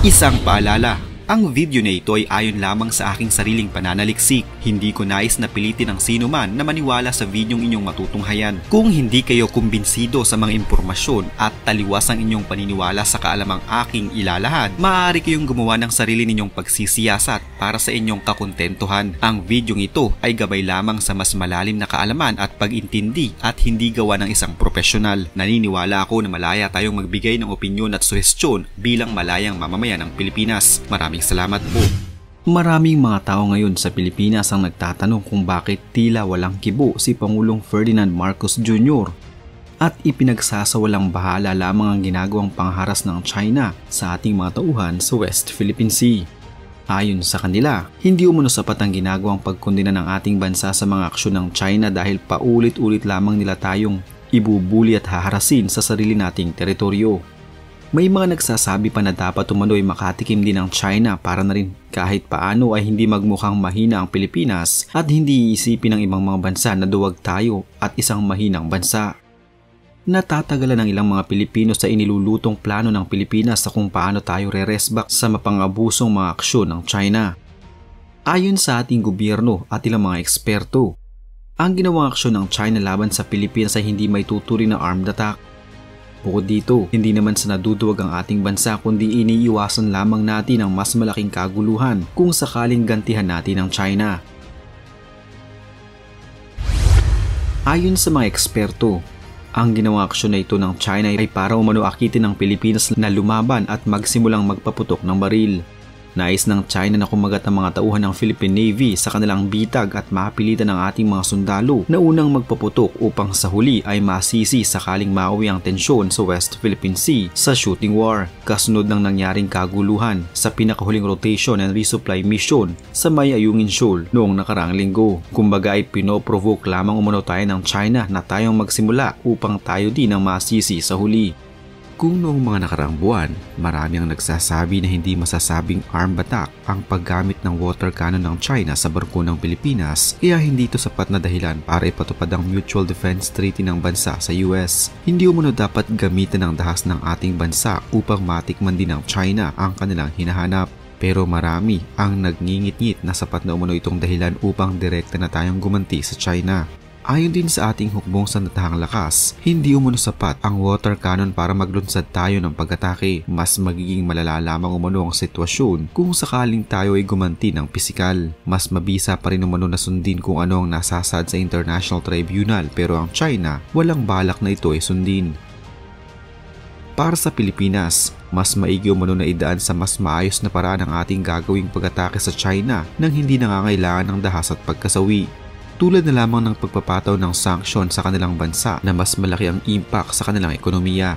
Isang paalala, ang video na ito ay ayon lamang sa aking sariling pananaliksik. Hindi ko nais na pilitin ang sino man na maniwala sa videong inyong matutunghayan. Kung hindi kayo kumbinsido sa mga impormasyon at taliwas ang inyong paniniwala sa kaalamang aking ilalahad, maaari kayong gumawa ng sarili ninyong pagsisiyasat para sa inyong kakontentuhan. Ang videong ito ay gabay lamang sa mas malalim na kaalaman at pag-intindi at hindi gawa ng isang profesional. Naniniwala ako na malaya tayong magbigay ng opinyon at suhestyon bilang malayang mamamayan ng Pilipinas. Maraming salamat po. Maraming mga tao ngayon sa Pilipinas ang nagtatanong kung bakit tila walang kibo si Pangulong Ferdinand Marcos Jr. at ipinagsasawalang bahala lamang ang ginagawang pangharas ng China sa ating mga tauhan sa West Philippine Sea. Ayon sa kanila, hindi umano sapat ang ginagawang pagkondena ng ating bansa sa mga aksyon ng China dahil paulit-ulit lamang nila tayong ibubuli at haharasin sa sarili nating teritoryo. May mga nagsasabi pa na dapat umano'y makatikim din ng China para na rin kahit paano ay hindi magmukhang mahina ang Pilipinas at hindi iisipin ng ibang mga bansa na duwag tayo at isang mahinang bansa. Natatagalan ng ilang mga Pilipino sa inilulutong plano ng Pilipinas sa kung paano tayo re-resback sa mapang-abusong mga aksyon ng China. Ayon sa ating gobyerno at ilang mga eksperto, ang ginawang aksyon ng China laban sa Pilipinas ay hindi may tuturing na armed attack. Bukod dito, hindi naman sa naduduwag ang ating bansa kundi iniiwasan lamang natin ang mas malaking kaguluhan kung sakaling gantihan natin ang China. Ayon sa mga eksperto, ang ginawang aksyon na ito ng China ay para umano akitin ng Pilipinas na lumaban at magsimulang magpaputok ng baril. Nais ng China na kumagat ang mga tauhan ng Philippine Navy sa kanilang bitag at mapilitan ng ating mga sundalo na unang magpaputok upang sa huli ay masisi sakaling mauwi ang tensyon sa West Philippine Sea sa shooting war, kasunod ng nangyaring kaguluhan sa pinakahuling rotation and resupply mission sa May Ayungin Shoal noong nakaraang linggo. Kumbaga ay pinoprovoke lamang umano tayo ng China na tayong magsimula upang tayo din ang masisi sa huli. Kung noong mga nakaraang buwan, marami ang nagsasabi na hindi masasabing armed attack ang paggamit ng water cannon ng China sa barko ng Pilipinas, kaya hindi ito sapat na dahilan para ipatupad ang Mutual Defense Treaty ng bansa sa US. Hindi umano dapat gamitin ang dahas ng ating bansa upang matikman din ng China ang kanilang hinahanap. Pero marami ang nagngingit-ngit na sapat na umano itong dahilan upang direkta na tayong gumanti sa China. Ayon din sa ating hukbong sandatahang lakas, hindi umano sapat ang water cannon para maglunsad tayo ng pag-atake. Mas magiging malala lamang umano ang sitwasyon kung sakaling tayo ay gumanti ng pisikal. Mas mabisa pa rin umano na sundin kung ano ang nasasad sa International Tribunal pero ang China walang balak na ito ay sundin. Para sa Pilipinas, mas maigi umano na idaan sa mas maayos na paraan ang ating gagawing pag-atake sa China nang hindi nangangailangan ng dahas at pagkasawi. Tulad na lamang ng pagpapataw ng sanksyon sa kanilang bansa na mas malaki ang impact sa kanilang ekonomiya.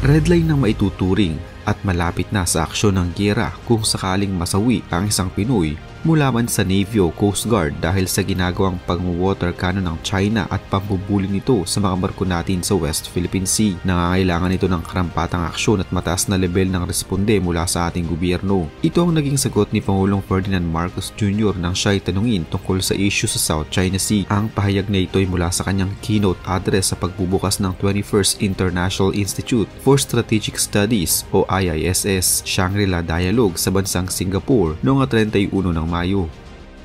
Redline ng maituturing at malapit na sa aksyon ng giyera kung sakaling masawi ang isang Pinoy mula man sa Navy o Coast Guard dahil sa ginagawang pang-water cannon ng China at pambubuli nito sa mga barko natin sa West Philippine Sea. Nangangailangan ito ng karampatang aksyon at mataas na level ng responde mula sa ating gobyerno. Ito ang naging sagot ni Pangulong Ferdinand Marcos Jr. nang siya'y tanungin tungkol sa issue sa South China Sea. Ang pahayag na ito ay mula sa kanyang keynote address sa pagbubukas ng 21st International Institute for Strategic Studies o IISS Shangri-La Dialogue sa bansang Singapore noong 31 ng Mayo.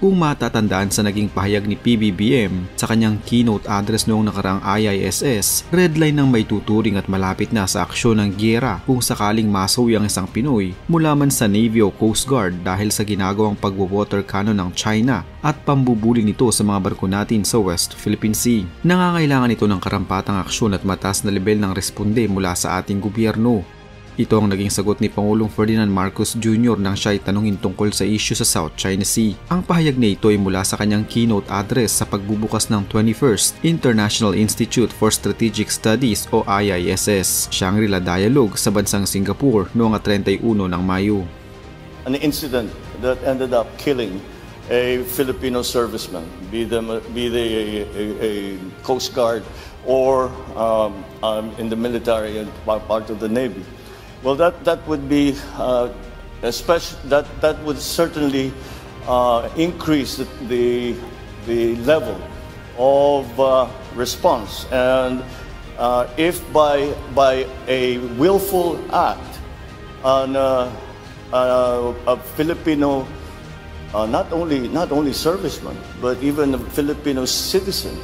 Kung matatandaan sa naging pahayag ni PBBM sa kanyang keynote address noong nakaraang IISS, redline ng may tuturing at malapit na sa aksyon ng giyera kung sakaling masawi ang isang Pinoy mula man sa Navy o Coast Guard dahil sa ginagawang pagwawater cannon ng China at pambubuli nito sa mga barko natin sa West Philippine Sea. Nangangailangan ito ng karampatang aksyon at mataas na level ng responde mula sa ating gobyerno. Ito ang naging sagot ni Pangulong Ferdinand Marcos Jr. nang siya'y tanungin tungkol sa issue sa South China Sea. Ang pahayag na ito ay mula sa kanyang keynote address sa pagbubukas ng 21st International Institute for Strategic Studies o IISS Shangri-La Dialogue sa bansang Singapore noong 31 ng Mayo. An incident that ended up killing a Filipino serviceman, be they a Coast Guard or in the military and part of the Navy. Well, that would be that would certainly increase the level of response, and if by a willful act a Filipino, not only serviceman, but even a Filipino citizen,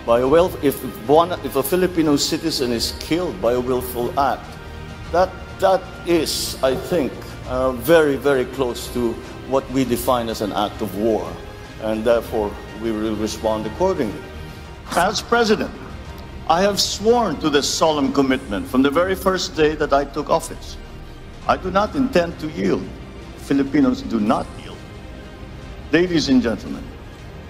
if a Filipino citizen is killed by a willful act, that is, I think, very, very close to what we define as an act of war, and therefore we will respond accordingly. As President, I have sworn to this solemn commitment from the very first day that I took office. I do not intend to yield. Filipinos do not yield. Ladies and gentlemen,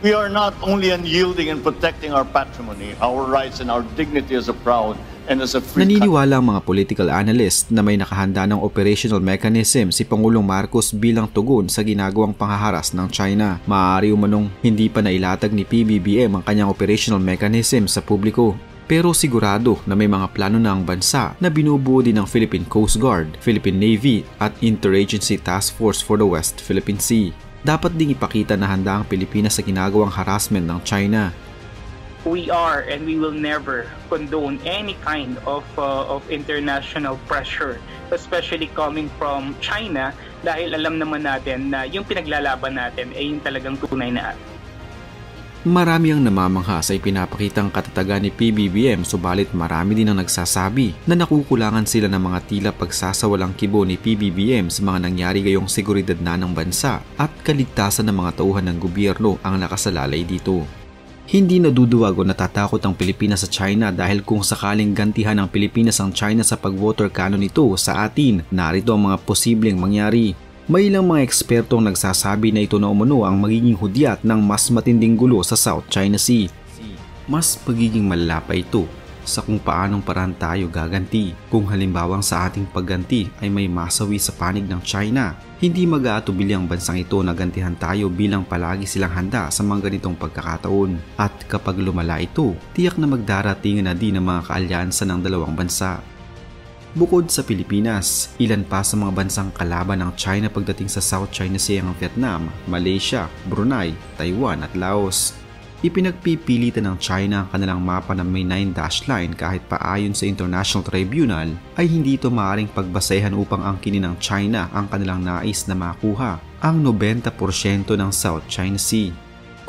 we are not only unyielding in protecting our patrimony, our rights, and our dignity as a proud and as a free country. Naniniwala ang mga political analyst na may nakahanda ng operational mechanism si Pangulong Marcos bilang tugon sa ginagawang panghaharas ng China. Maaari umanong hindi pa nailatag ni PBBM ang kanyang operational mechanism sa publiko. Pero sigurado na may mga plano na ang bansa na binubuo din ng Philippine Coast Guard, Philippine Navy at Interagency Task Force for the West Philippine Sea. Dapat ding ipakita na handa ang Pilipinas sa ginagawang harassment ng China. We are and we will never condone any kind of international pressure, especially coming from China, dahil alam naman natin na yung pinaglalaban natin ay yung talagang tunay na. Marami ang namamangha sa ipinapakitang katatagan ni PBBM, subalit marami din ang nagsasabi na nakukulangan sila ng mga tila pagsasawalang kibo ni PBBM sa mga nangyari gayong seguridad na ng bansa at kaligtasan ng mga tauhan ng gobyerno ang nakasalalay dito. Hindi naduduwag o natatakot ang Pilipinas sa China dahil kung sakaling gantihan ng Pilipinas ang China sa pag-water cannon nito sa atin, narito ang mga posibleng mangyari. May ilang mga ekspertong nagsasabi na ito na umano ang magiging hudyat ng mas matinding gulo sa South China Sea. Mas pagiging malala pa ito sa kung paanong paraan tayo gaganti. Kung halimbawang sa ating pagganti ay may masawi sa panig ng China, hindi mag-aatubili ang bansang ito na gantihan tayo bilang palagi silang handa sa mga ganitong pagkakataon. At kapag lumala ito, tiyak na magdaratingan na din ang mga kaalyansa ng dalawang bansa. Bukod sa Pilipinas, ilan pa sa mga bansang kalaban ng China pagdating sa South China Sea ang Vietnam, Malaysia, Brunei, Taiwan at Laos. Ipinagpipilitan ng China ang kanilang mapa na may 9 dash line kahit pa ayon sa International Tribunal ay hindi ito maaaring pagbasehan upang angkinin ng China ang kanilang nais na makuha, ang 90% ng South China Sea.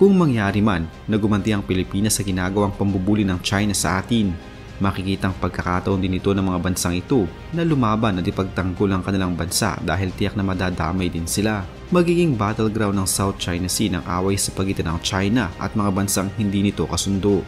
Kung mangyari man na gumanti ang Pilipinas sa ginagawang pambubuli ng China sa atin, makikitang pagkakataon din ito ng mga bansang ito na lumaban at ipagtanggol ang kanilang bansa dahil tiyak na madadamay din sila. Magiging battleground ng South China Sea ng away sa pagitan ng China at mga bansang hindi nito kasundo.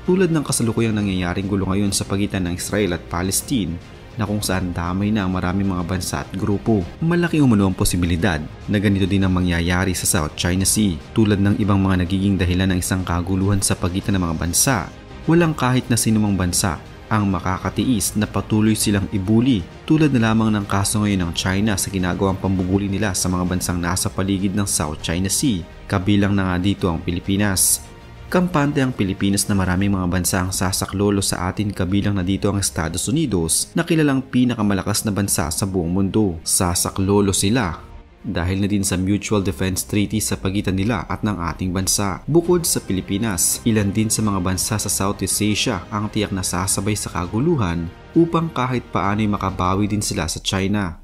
Tulad ng kasalukuyang nangyayaring gulo ngayon sa pagitan ng Israel at Palestine na kung saan damay na ang maraming mga bansa at grupo. Malaki umano ang posibilidad na ganito din ang mangyayari sa South China Sea tulad ng ibang mga nagiging dahilan ng isang kaguluhan sa pagitan ng mga bansa. Walang kahit na sinumang bansa ang makakatiis na patuloy silang ibuli tulad na lamang ng kaso ngayon ng China sa ginagawang pambubuli nila sa mga bansang nasa paligid ng South China Sea, kabilang na nga dito ang Pilipinas. Kampante ang Pilipinas na maraming mga bansa ang sasaklolo sa atin, kabilang na dito ang Estados Unidos na kilalang pinakamalakas na bansa sa buong mundo. Sasaklolo sila dahil na din sa Mutual Defense Treaty sa pagitan nila at ng ating bansa. Bukod sa Pilipinas, ilan din sa mga bansa sa Southeast Asia ang tiyak na sasabay sa kaguluhan upang kahit paano'y makabawi din sila sa China.